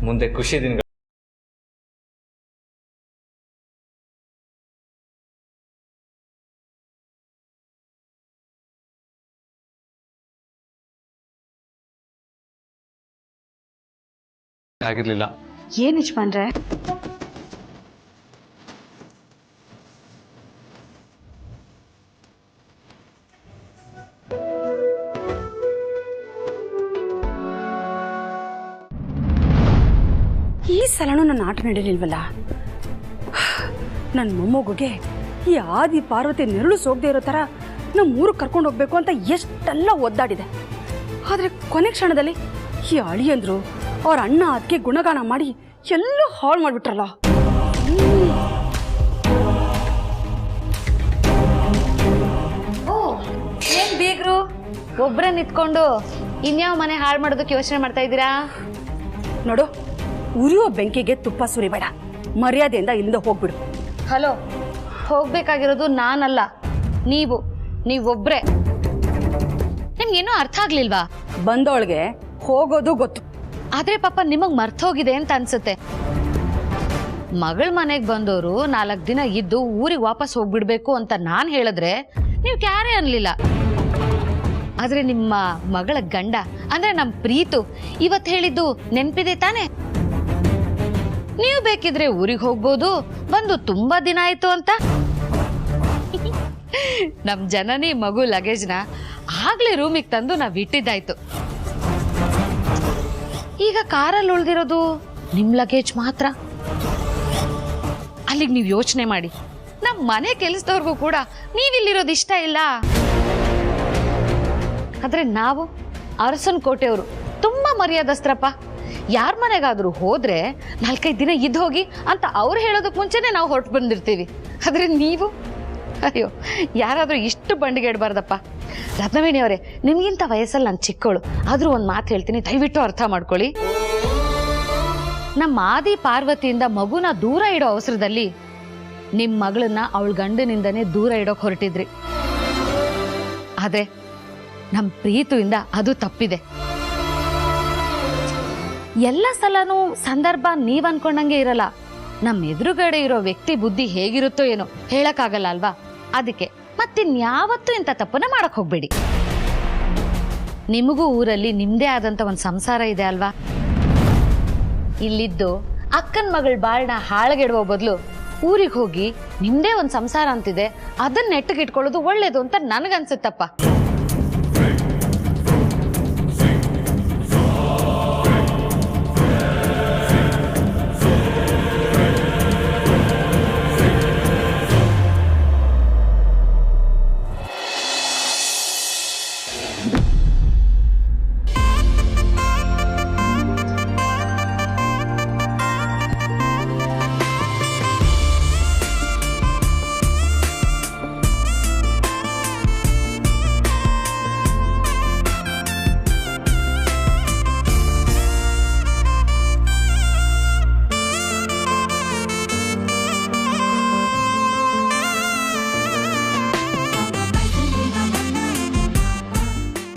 ಮುಂದೆ ಖುಷಿ ದಿನಗಳು. ಆಗಿರ್ಲಿಲ್ಲ. ಏನ್ ಯಜಮಾನ್ರೆ? ಈ ಸಲನೂ ನನ್ನ ಆಟ ನಡೀಲಿಲ್ವಲ್ಲ. ನನ್ನ ಮೊಮ್ಮಗುಗೆ ಈ ಆದಿ ಪಾರ್ವತಿ ನೆರಳು ಸೋಗದೆ ಇರೋ ಥರ ನಮ್ಮೂರಿಗೆ ಕರ್ಕೊಂಡು ಹೋಗ್ಬೇಕು ಅಂತ ಎಷ್ಟೆಲ್ಲ ಒದ್ದಾಡಿದೆ. ಆದರೆ ಕೊನೆ ಕ್ಷಣದಲ್ಲಿ ಈ ಅಳಿಯಂದ್ರು ಅವ್ರ ಅಣ್ಣ ಅದಕ್ಕೆ ಗುಣಗಾನ ಮಾಡಿ ಎಲ್ಲೂ ಹಾಳು ಮಾಡಿಬಿಟ್ರಲ್ಲ. ಏನ್ ಬೀಗ್ರು ಒಬ್ರೇ ನಿಂತ್ಕೊಂಡು ಇನ್ಯಾವ ಮನೆ ಹಾಳು ಮಾಡೋದಕ್ಕೆ ಯೋಚನೆ ಮಾಡ್ತಾ ಇದ್ದೀರಾ? ನೋಡು, ಉರಿಯೋ ಬೆಂಕಿಗೆ ತುಪ್ಪ ಸುರಿಬೇಡ. ಮರ್ಯಾದೆಯಿಂದ ಇಲ್ಲಿಂದ ಹೋಗ್ಬಿಡು. ಹಲೋ, ಹೋಗ್ಬೇಕಾಗಿರೋದು ನಾನಲ್ಲ, ನೀವೊಬ್ರೆ. ನಿಮ್ಗೇನೋ ಅರ್ಥ ಆಗ್ಲಿಲ್ವಾ? ಬಂದವಳಿಗೆ ಹೋಗೋದು ಗೊತ್ತು, ಆದ್ರೆ ಪಾಪ ನಿಮಗ್ ಮರ್ತೋಗಿದೆ ಅಂತ ಅನ್ಸುತ್ತೆ. ಮಗಳ ಮನೆಗ್ ಬಂದವರು 4 ದಿನ ಇದ್ದು ಊರಿಗೆ ವಾಪಸ್ ಹೋಗ್ಬಿಡ್ಬೇಕು ಅಂತ ನಾನ್ ಹೇಳಿದ್ರೆ ನೀವು ಕ್ಯಾರೇ ಅನ್ಲಿಲ್ಲ. ಆದ್ರೆ ನಿಮ್ಮ ಮಗಳ ಗಂಡ ಅಂದ್ರೆ ನಮ್ ಪ್ರೀತು ಇವತ್ ಹೇಳಿದ್ದು ನೆನ್ಪಿದೆ ತಾನೆ? ನೀವು ಬೇಕಿದ್ರೆ ಊರಿಗೆ ಹೋಗ್ಬೋದು, ಬಂದು ತುಂಬಾ ದಿನ ಆಯ್ತು ಅಂತ. ನಮ್ ಜನನಿ ಮಗು ಲಗೇಜ್ನ ಆಗ್ಲೇ ರೂಮಿಗೆ ತಂದು ನಾವ್ ಇಟ್ಟಿದ್ದಾಯ್ತು. ಈಗ ಕಾರಲ್ಲಿ ಉಳ್ದಿರೋದು ನಿಮ್ ಲಗೇಜ್ ಮಾತ್ರ. ಅಲ್ಲಿಗೆ ನೀವು ಯೋಚನೆ ಮಾಡಿ, ನಮ್ ಮನೆ ಕೆಲಸದವ್ರಿಗೂ ಕೂಡ ನೀವಿಲ್ಲಿರೋದು ಇಷ್ಟ ಇಲ್ಲ. ಆದ್ರೆ ನಾವು ಅರಸನ್ ಕೋಟೆಯವರು ತುಂಬಾ ಮರ್ಯಾದಸ್ತ್ರಪ್ಪ. ಯಾರ ಮನೆಗಾದ್ರೂ ಹೋದ್ರೆ 4-5 ದಿನ ಇದ್ದು ಹೋಗಿ ಅಂತ ಅವ್ರು ಹೇಳೋದಕ್ ಮುಂಚೆನೆ ನಾವು ಹೊರಟು ಬಂದಿರ್ತೀವಿ. ಆದ್ರೆ ನೀವು, ಅಯ್ಯೋ, ಯಾರಾದ್ರೂ ಇಷ್ಟು ಬಂಡಿಗೆ ಇಡಬಾರ್ದಪ್ಪ. ರತ್ನವೇಣಿ ಅವರೇ, ನಿಮ್ಗಿಂತ ವಯಸ್ಸಲ್ಲಿ ನಾನು ಚಿಕ್ಕವಳು, ಆದ್ರೂ ಒಂದ್ ಮಾತು ಹೇಳ್ತೀನಿ, ದಯವಿಟ್ಟು ಅರ್ಥ ಮಾಡ್ಕೊಳ್ಳಿ. ನಮ್ಮ ಆದಿ ಪಾರ್ವತಿಯಿಂದ ಮಗುನ ದೂರ ಇಡೋ ಅವಸರದಲ್ಲಿ ನಿಮ್ ಮಗಳನ್ನ ಅವಳ ಗಂಡನಿಂದನೇ ದೂರ ಇಡೋಕ್ ಹೊರಟಿದ್ರಿ. ಆದ್ರೆ ನಮ್ ಪ್ರೀತಿಯಿಂದ ಅದು ತಪ್ಪಿದೆ. ಎಲ್ಲ ಸಲನೂ ಸಂದರ್ಭ ನೀವ್ ಅನ್ಕೊಂಡಂಗೆ ಇರಲ್ಲ. ನಮ್ ಎದುರುಗಡೆ ಇರೋ ವ್ಯಕ್ತಿ ಬುದ್ಧಿ ಹೇಗಿರುತ್ತೋ ಏನೋ ಹೇಳಕ್ಕಾಗಲ್ಲ ಅಲ್ವಾ? ಅದಕ್ಕೆ ಮತ್ತಿನ್ಯಾವತ್ತೂ ಇಂಥ ತಪ್ಪನ್ನ ಮಾಡಕ್ ಹೋಗ್ಬೇಡಿ. ನಿಮಗೂ ಊರಲ್ಲಿ ನಿಮ್ದೇ ಆದಂತ ಒಂದ್ ಸಂಸಾರ ಇದೆ ಅಲ್ವಾ? ಇಲ್ಲಿದ್ದು ಅಕ್ಕನ್ ಮಗಳ ಬಾಳ್ನ ಹಾಳಗೆಡುವ ಬದಲು ಊರಿಗೆ ಹೋಗಿ ನಿಮ್ದೇ ಒಂದ್ ಸಂಸಾರ ಅಂತಿದೆ, ಅದನ್ನ ನೆಟ್ಟಗಿಟ್ಕೊಳ್ಳೋದು ಒಳ್ಳೇದು ಅಂತ ನನಗನ್ಸುತ್ತಪ್ಪ.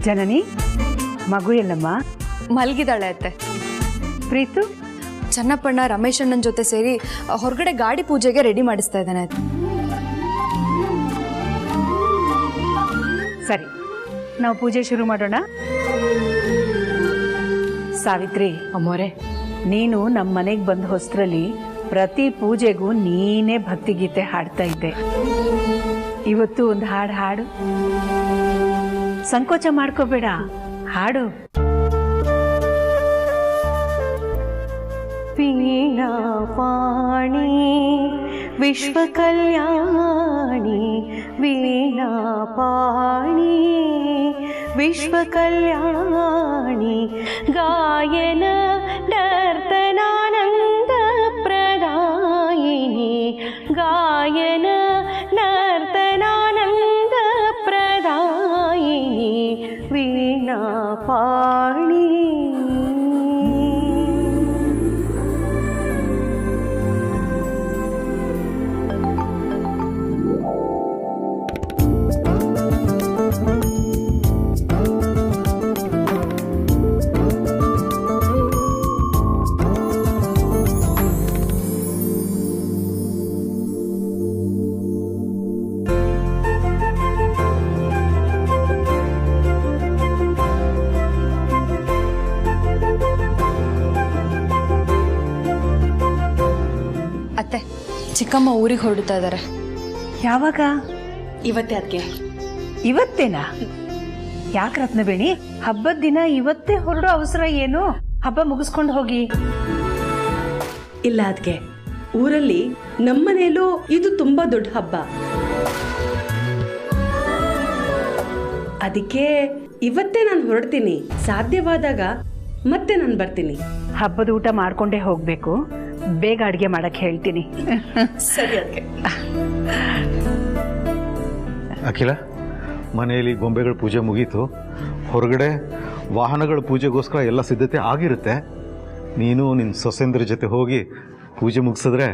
ಜನನಿ, ಮಗು ಎಲ್ಲಮ್ಮ? ಮಲಗಿದಾಳೆ ಅತ್ತೆ. ಪ್ರೀತು? ಚನ್ನಪ್ಪಣ್ಣ ರಮೇಶಣ್ಣನ ಜೊತೆ ಸೇರಿ ಹೊರಗಡೆ ಗಾಡಿ ಪೂಜೆಗೆ ರೆಡಿ ಮಾಡಿಸ್ತಾ ಇದ್ದಾನೆ. ಸರಿ, ನಾವು ಪೂಜೆ ಶುರು ಮಾಡೋಣ. ಸಾವಿತ್ರಿ ಅಮ್ಮೋರೆ, ನೀನು ನಮ್ಮ ಮನೆಗೆ ಬಂದ ಹೊಸರಲ್ಲಿ ಪ್ರತಿ ಪೂಜೆಗೂ ನೀನೇ ಭಕ್ತಿಗೀತೆ ಹಾಡ್ತಾ ಇದ್ದೆ. ಇವತ್ತು ಒಂದು ಹಾಡು. ಸಂಕೋಚ ಮಾಡ್ಕೋಬೇಡ, ಹಾಡು. ವೀಣಾ ಪಾಣಿ ವಿಶ್ವ ಕಲ್ಯಾಣಿ, ವೀಣಾ ಪಾಣಿ ವಿಶ್ವ ಕಲ್ಯಾಣಿ, ಗಾಯನ ನರ್ತನಾನಂದ ಪ್ರದಾಯಿನಿ, ಗಾಯನ ನರ್ತನಾನಂದ ಪ್ರದಾಯಿನಿ, ವೀಣಾ ಪಾಣಿ. ಚಿಕ್ಕಮ್ಮ ಊರಿಗೆ ಹೊರಡ್ತಾ ಇದ್ದಾರೆ. ಯಾವಾಗ? ಇವತ್ತೇ ಅದಕ್ಕೆ. ಇವತ್ತೇನಾ? ಯಾಕೆ ರತ್ನಬೇಣಿ, ಹಬ್ಬದ ದಿನ ಇವತ್ತೇ ಹೊರಡೋ ಅವಸರ ಏನು? ಹಬ್ಬ ಮುಗಿಸ್ಕೊಂಡು ಹೋಗಿ. ಇಲ್ಲ ಅದಕ್ಕೆ, ಊರಲ್ಲಿ ನಮ್ಮನೇಲೂ ಇದು ತುಂಬಾ ದೊಡ್ಡ ಹಬ್ಬ, ಅದಕ್ಕೆ ಇವತ್ತೇ ನಾನು ಹೊರಡ್ತೀನಿ. ಸಾಧ್ಯವಾದಾಗ ಮತ್ತೆ ನಾನು ಬರ್ತೀನಿ. ಹಬ್ಬದ ಊಟ ಮಾಡ್ಕೊಂಡೇ ಹೋಗ್ಬೇಕು. ಬೇಗ ಅಡುಗೆ ಮಾಡಕ್ಕೆ ಹೇಳ್ತೀನಿ. ಸರಿ ಅದಕ್ಕೆ. ಅಖಿಲ, ಮನೆಯಲ್ಲಿ ಗೊಂಬೆಗಳ ಪೂಜೆ ಮುಗೀತು. ಹೊರಗಡೆ ವಾಹನಗಳ ಪೂಜೆಗೋಸ್ಕರ ಎಲ್ಲ ಸಿದ್ಧತೆ ಆಗಿರುತ್ತೆ. ನೀನು ನಿನ್ನ ಸೊಸೆಂದ್ರ ಜೊತೆ ಹೋಗಿ ಪೂಜೆ ಮುಗಿಸಿದ್ರೆ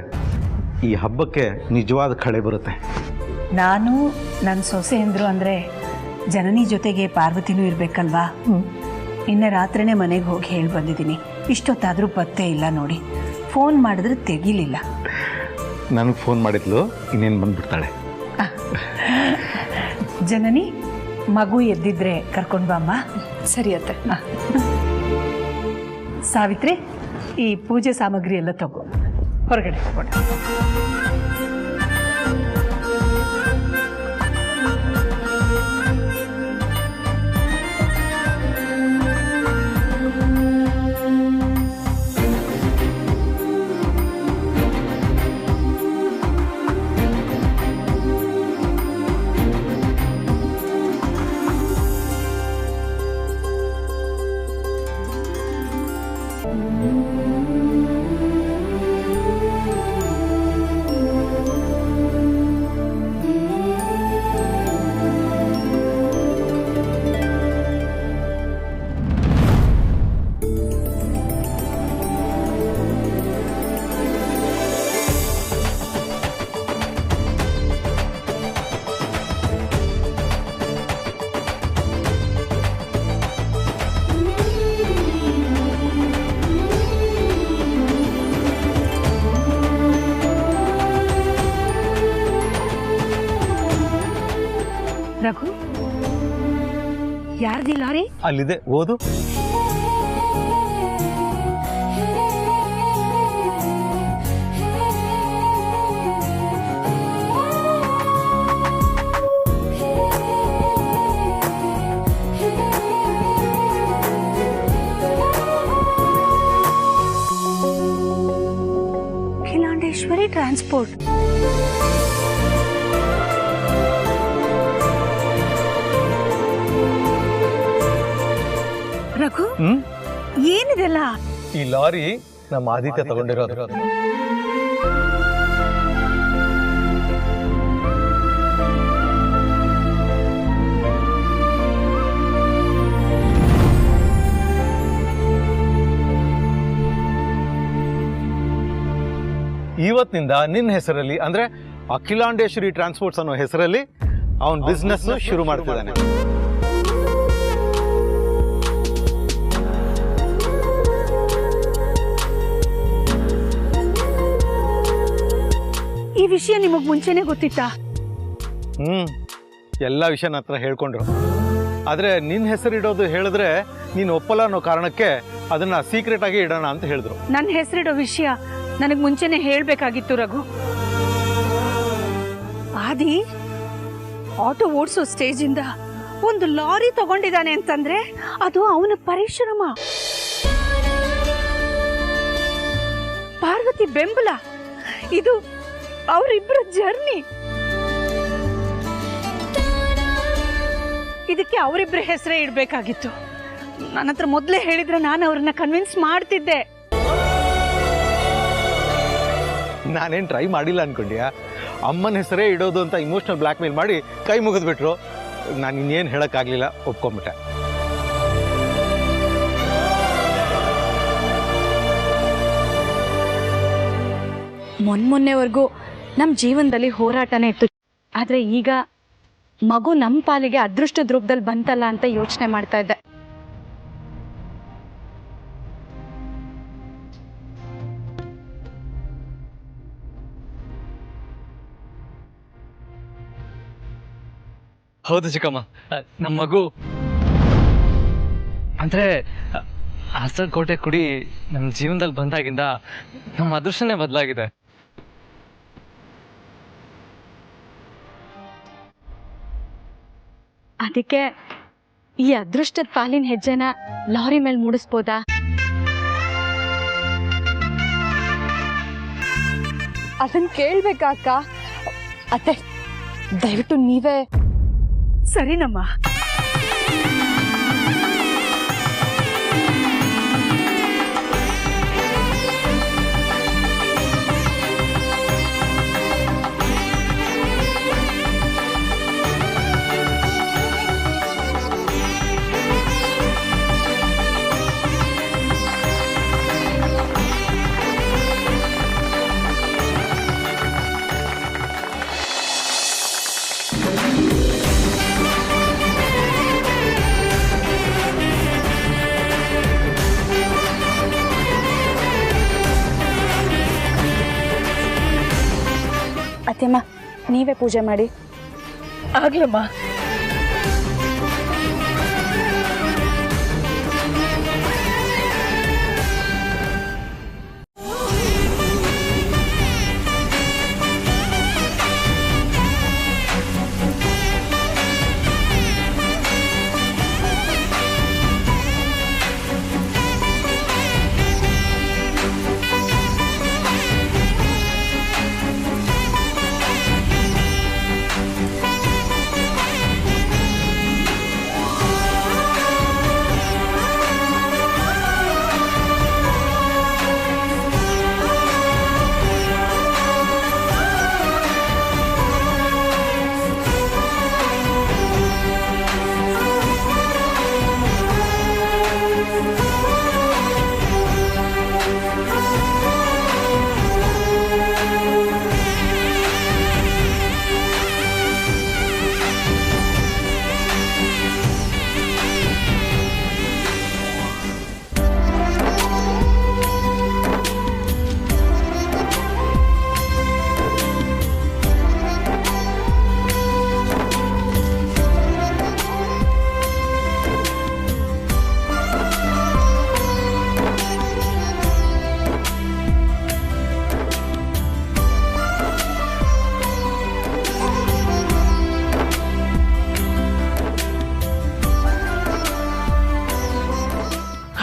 ಈ ಹಬ್ಬಕ್ಕೆ ನಿಜವಾದ ಕಳೆ ಬರುತ್ತೆ. ನಾನು ನನ್ನ ಸೊಸೆ ಎಂದ್ರು ಅಂದರೆ ಜನನಿ ಜೊತೆಗೆ ಪಾರ್ವತಿನೂ ಇರಬೇಕಲ್ವಾ? ನಿನ್ನೆ ರಾತ್ರಿನೇ ಮನೆಗೆ ಹೋಗಿ ಹೇಳಿ ಬಂದಿದ್ದೀನಿ. ಇಷ್ಟೊತ್ತಾದರೂ ಪತ್ತೆ ಇಲ್ಲ ನೋಡಿ. ಫೋನ್ ಮಾಡಿದ್ರೆ ತೆಗಿಲಿಲ್ಲ. ನನಗೆ ಫೋನ್ ಮಾಡಿದ್ಲು, ಇನ್ನೇನು ಬಂದ್ಬಿಡ್ತಾಳೆ. ಜನನಿ, ಮಗು ಎದ್ದಿದ್ರೆ ಕರ್ಕೊಂಡು ಬಾಮ್ಮ. ಸರಿ ಅತ್ತೆ. ಸಾವಿತ್ರಿ, ಈ ಪೂಜೆ ಸಾಮಗ್ರಿ ಎಲ್ಲ ತಗೋ, ಹೊರಗಡೆ ಹೋಗೋಣ. ರಘು, ಯಾರ್ದಿ ಲಾರಿ? ಅಲ್ಲಿದೆ, ಓದು. ಅಖಿಲಾಂಡೇಶ್ವರಿ ಟ್ರಾನ್ಸ್ಪೋರ್ಟ್. ರಘು, ಏನಿದೆಲ್ಲ? ಈ ಲಾರಿ ನಮ್ಮ ಆದಿತ್ಯ ತಗೊಂಡಿರೋದು. ಇವತ್ತಿನಿಂದ ನಿನ್ನ ಹೆಸರಲ್ಲಿ, ಅಂದ್ರೆ ಅಖಿಲಾಂಡೇಶ್ವರಿ ಟ್ರಾನ್ಸ್ಪೋರ್ಟ್ಸ್ ಅನ್ನೋ ಹೆಸರಲ್ಲಿ ಅವನ ಬಿಸ್ನೆಸ್ ಶುರು ಮಾಡ್ತಿದ್ದಾನೆ. ಈ ವಿಷಯ ನಿಮಗ್ ಮುಂಚೆನೆ ಗೊತ್ತಿತ್ತಾ? ಎಲ್ಲ ವಿಷಯ ನನ್ನ ಹತ್ರ ಹೇಳ್ಕೊಂಡ್ರು. ಆದ್ರೆ ನಿನ್ನ ಹೆಸರಿಡೋದು ಹೇಳಿದ್ರೆ ನೀನು ಒಪ್ಪಲ್ಲ ಅನ್ನೋ ಕಾರಣಕ್ಕೆ ಅದನ್ನ ಸೀಕ್ರೆಟ್ ಆಗಿ ಇಡೋಣ ಅಂತ ಹೇಳಿದ್ರು. ನನ್ನ ಹೆಸರಿಡೋ ವಿಷಯ ನನಗ್ ಮುಂಚೆನೆ ಹೇಳ್ಬೇಕಾಗಿತ್ತು ರಘು. ಆದಿ ಆಟೋ ಓಡಿಸೋ ಸ್ಟೇಜ್ ಇಂದ ಒಂದು ಲಾರಿ ತಗೊಂಡಿದ್ದಾನೆ ಅಂತಂದ್ರೆ ಅದು ಅವನ ಪರಿಶ್ರಮ. ಪಾರ್ವತಿ ಬೆಂಬಲ, ಇದು ಅವರಿಬ್ಬರ ಜರ್ನಿ. ಇದಕ್ಕೆ ಅವರಿಬ್ಬರ ಹೆಸರೇ ಇಡಬೇಕಾಗಿತ್ತು. ನನ್ನ ಹತ್ರ ಮೊದಲೇ ಹೇಳಿದ್ರೆ ನಾನು ಅವ್ರನ್ನ ಕನ್ವಿನ್ಸ್ ಮಾಡ್ತಿದ್ದೆ. ನಾನೇನು ಟ್ರೈ ಮಾಡಿಲ್ಲ ಅನ್ಕೊಂಡ್ಯಾ? ಅಮ್ಮನ ಹೆಸರೇ ಇಡೋದು ಅಂತ ಇಮೋಷನಲ್ ಬ್ಲ್ಯಾಕ್ ಮೇಲ್ ಮಾಡಿ ಕೈ ಮುಗಿದ್ಬಿಟ್ರು. ನಾನು ಇನ್ನೇನು ಹೇಳೋಕ್ಕಾಗಲಿಲ್ಲ, ಒಪ್ಕೊಂಬಿಟ್ಟೆ. ಮೊನ್ನೆವರೆಗೂ ನಮ್ಮ ಜೀವನದಲ್ಲಿ ಹೋರಾಟನೇ ಇತ್ತು. ಆದರೆ ಈಗ ಮಗು ನಮ್ಮ ಪಾಲಿಗೆ ಅದೃಷ್ಟದ ರೂಪದಲ್ಲಿ ಬಂತಲ್ಲ ಅಂತ ಯೋಚನೆ ಮಾಡ್ತಾ ಇದ್ದೆ. ಹೌದು ಚಿಕ್ಕಮ್ಮ, ನಮ್ಮ ಮಗು ಅಂದರೆ ಕೋಟೆ ಕುಡಿ ನಮ್ಮ ಜೀವನದಲ್ಲಿ ಬಂದಾಗಿಂದ ನಮ್ಮ ಅದೃಷ್ಟನೇ ಬದಲಾಗಿದೆ. ಅದಕ್ಕೆ ಈ ಅದೃಷ್ಟದ ಪಾಲಿನ ಹೆಜ್ಜೆನ ಲಾರಿ ಮೇಲೆ ಮೂಡಿಸ್ಬೋದಾ? ಅದನ್ನ ಕೇಳ್ಬೇಕಾ ಅಕ್ಕ? ಅತ್ತೆ ದಯವಿಟ್ಟು ನೀವೇ. ಸರಿನಮ್ಮ. ಅತ್ತೆಮ್ಮ ನೀವೇ ಪೂಜೆ ಮಾಡಿ. ಆಗ್ಲಮ್ಮ.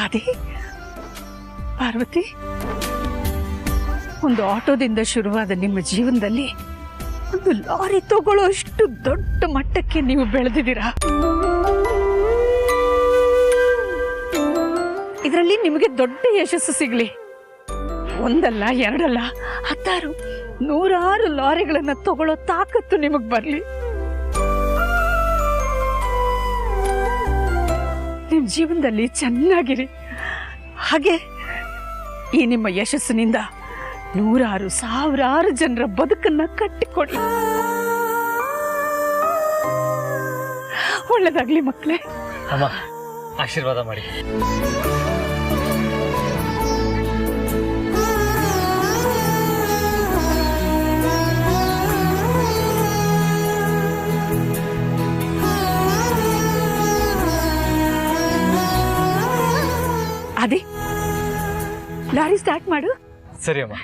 ಅದೇ ಪಾರ್ವತಿ, ಒಂದು ಆಟೋದಿಂದ ಶುರುವಾದ ನಿಮ್ಮ ಜೀವನದಲ್ಲಿ ಒಂದು ಲಾರಿ ತಗೊಳ್ಳೋ ಅಷ್ಟು ದೊಡ್ಡ ಮಟ್ಟಕ್ಕೆ ನೀವು ಬೆಳೆದಿದ್ದೀರಾ. ಇದರಲ್ಲಿ ನಿಮಗೆ ದೊಡ್ಡ ಯಶಸ್ಸು ಸಿಗ್ಲಿ. ಒಂದಲ್ಲ ಎರಡಲ್ಲ 10 100 ಲಾರಿಗಳನ್ನ ತಗೊಳ್ಳೋ ತಾಕತ್ತು ನಿಮಗ್ ಬರ್ಲಿ. ನಿಮ್ ಜೀವನದಲ್ಲಿ ಚೆನ್ನಾಗಿರಿ. ಹಾಗೆ ಈ ನಿಮ್ಮ ಯಶಸ್ಸಿನಿಂದ 100 1,000 ಜನರ ಬದುಕನ್ನ ಕಟ್ಟಿಕೊಡಿ. ಒಳ್ಳೇದಾಗ್ಲಿ ಮಕ್ಕಳೇ. ಅಮ್ಮ ಆಶೀರ್ವಾದ ಮಾಡಿ. ಅದೇ ಲಾರಿ ಸ್ಟಾರ್ಟ್ ಮಾಡು. ಸರಿ ಅಮ್ಮ.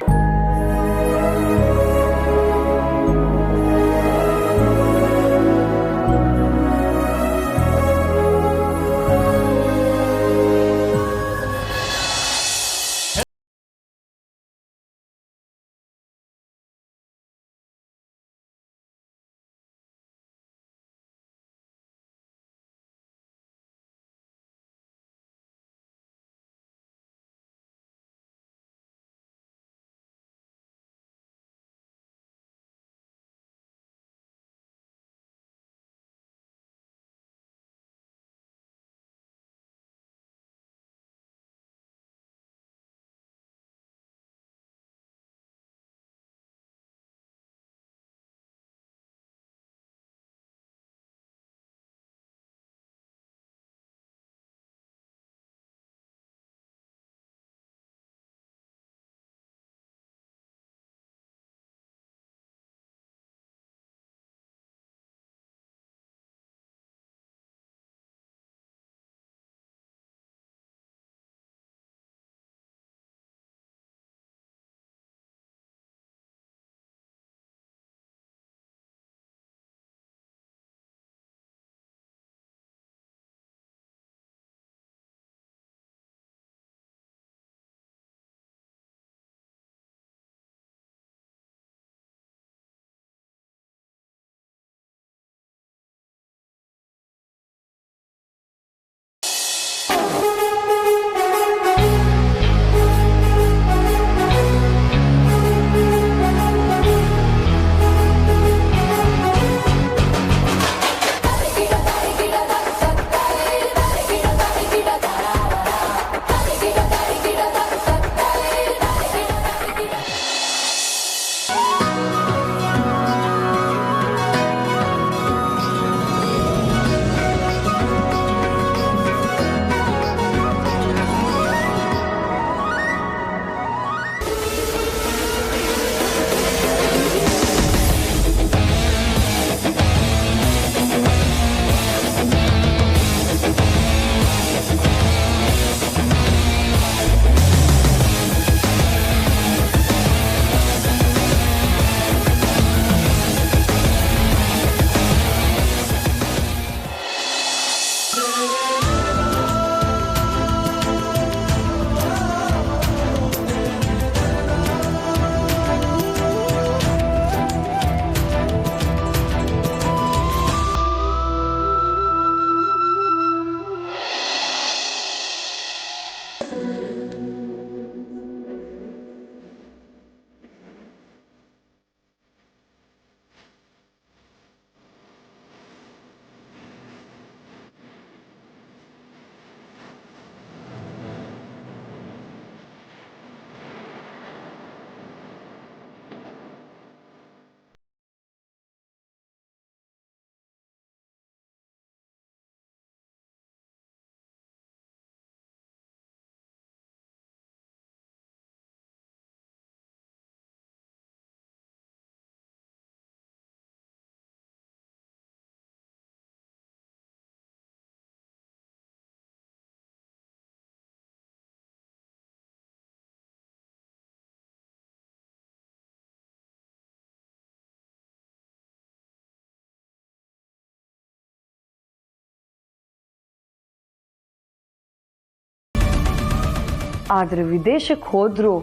ಆದರೆ ವಿದೇಶಕ್ಕೆ ಹೋದರೂ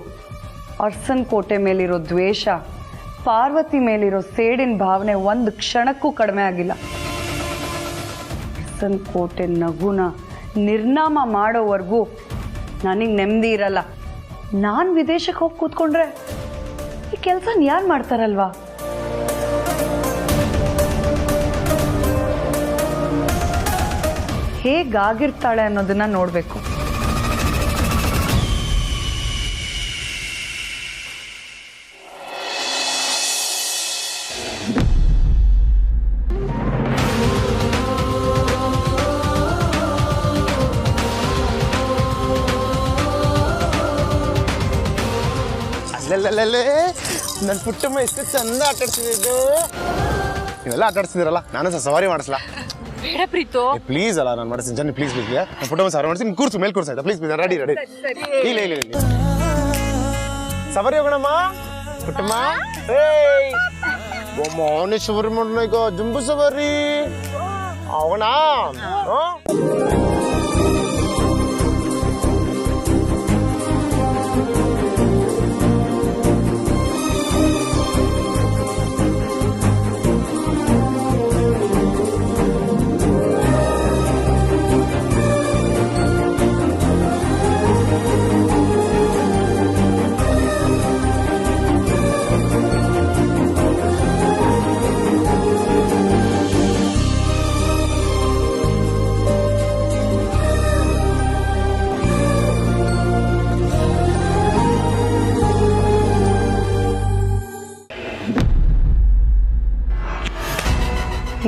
ಅರ್ಸನ್ ಕೋಟೆ ಮೇಲಿರೋ ದ್ವೇಷ, ಪಾರ್ವತಿ ಮೇಲಿರೋ ಸೇಡಿನ ಭಾವನೆ ಒಂದು ಕ್ಷಣಕ್ಕೂ ಕಡಿಮೆ ಆಗಿಲ್ಲ. ಅರ್ಸನ್ ಕೋಟೆ ನಗುನ ನಿರ್ನಾಮ ಮಾಡೋವರೆಗೂ ನನಗೆ ನೆಮ್ಮದಿ ಇರಲ್ಲ. ನಾನು ವಿದೇಶಕ್ಕೆ ಹೋಗಿ ಕೂತ್ಕೊಂಡ್ರೆ ಈ ಕೆಲಸ ಯಾರು ಮಾಡ್ತಾರಲ್ವಾ? ಹೇಗಾಗಿರ್ತಾಳೆ ಅನ್ನೋದನ್ನ ನೋಡಬೇಕು. ಅಲ್ಲಲ್ಲೇ ನನ್ನ ಪುಟ್ಟಮ್ಮ ಎಷ್ಟು ಚಂದ ಆಟಾಡ್ತಿದ್ದು. ನೀವೆಲ್ಲ ಆಟಾಡ್ತಿದ್ದೀರಲ್ಲ, ನಾನು ಸಹ ಸವಾರಿ ಮಾಡಿಸ್ಲಾ? ಬೇಡ ಪ್ರೀತು, ಪ್ಲೀಸ್ ಅಲ್ಲ, ನಾನು ಮಾಡಿಸ್ತೀನಿ ಜನ, ಪ್ಲೀಸ್ ಪ್ಲೀಸ್. ನಾನು ಪುಟ್ಟಮ್ಮ ಸವಾರಿ ಮಾಡಿಸ್ತೀನಿ, ಕೂರ್ಸು ಮೇಲೆ ಕೂರ್ಸಾಯ್ತಾ? Please please, ready ready. ಇಲ್ಲ ಇಲ್ಲ ಇಲ್ಲ, ಸವಾರಿ ಹೋಗೋಣಮ್ಮ ಪುಟ್ಟಮ್ಮ. ಮೌನಿ ಸವಾರಿ ಮಾಡೋಣ ಈಗ, ಜಂಬೂ ಸವಾರಿ ಹೋಗೋಣ.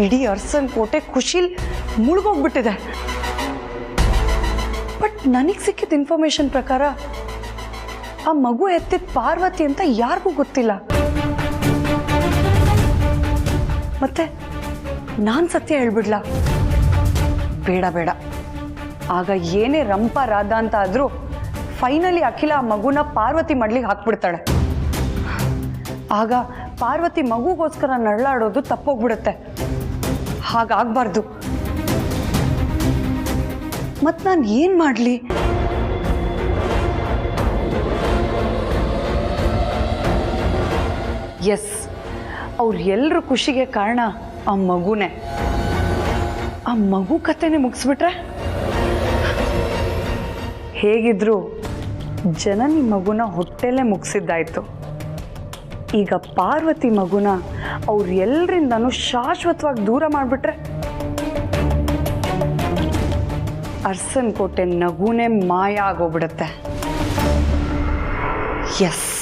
ಇಡೀ ಅರ್ಸನ್ ಕೋಟೆ ಖುಷಿಲ್ ಮುಳುಗೋಗ್ಬಿಟ್ಟಿದೆ. ಬಟ್ ನನಗೆ ಸಿಕ್ಕಿದ ಇನ್ಫಾರ್ಮೇಶನ್ ಪ್ರಕಾರ ಆ ಮಗು ಎತ್ತಿದ ಪಾರ್ವತಿ ಅಂತ ಯಾರಿಗೂ ಗೊತ್ತಿಲ್ಲ. ಮತ್ತೆ ನಾನು ಸತ್ಯ ಹೇಳ್ಬಿಡ್ಲಾ? ಬೇಡ ಬೇಡ, ಆಗ ಏನೇ ರಂಪ ರಾಧ ಅಂತ ಆದ್ರೂ ಫೈನಲಿ ಅಖಿಲ ಆ ಮಗುನ ಪಾರ್ವತಿ ಮಡ್ಲಿಗೆ ಹಾಕ್ಬಿಡ್ತಾಳೆ. ಆಗ ಪಾರ್ವತಿ ಮಗುಗೋಸ್ಕರ ನರಳಾಡೋದು ತಪ್ಪೋಗ್ಬಿಡುತ್ತೆ. ಹಾಗಾಗಬಾರ್ದು. ಮತ್ ನಾನು ಏನ್ ಮಾಡ್ಲಿ? ಎಸ್, ಅವ್ರ ಎಲ್ರ ಖುಷಿಗೆ ಕಾರಣ ಆ ಮಗುನೇ. ಆ ಮಗು ಕಥೆನೇ ಮುಗಿಸ್ಬಿಟ್ರೆ ಹೇಗಿದ್ರು ಜನನಿ ಮಗುನ ಹೊಟ್ಟೆಲ್ಲೇ ಮುಗಿಸಿದ್ದಾಯ್ತು. ಈಗ ಪಾರ್ವತಿ ಮಗುನ ಅವ್ರ ಎಲ್ರಿಂದನೂ ಶಾಶ್ವತವಾಗಿ ದೂರ ಮಾಡಿಬಿಟ್ರೆ ಅರ್ಸನ್ ಕೋಟೆ ನಗುನೇ ಮಾಯ ಆಗೋಗ್ಬಿಡುತ್ತೆ. ಎಸ್,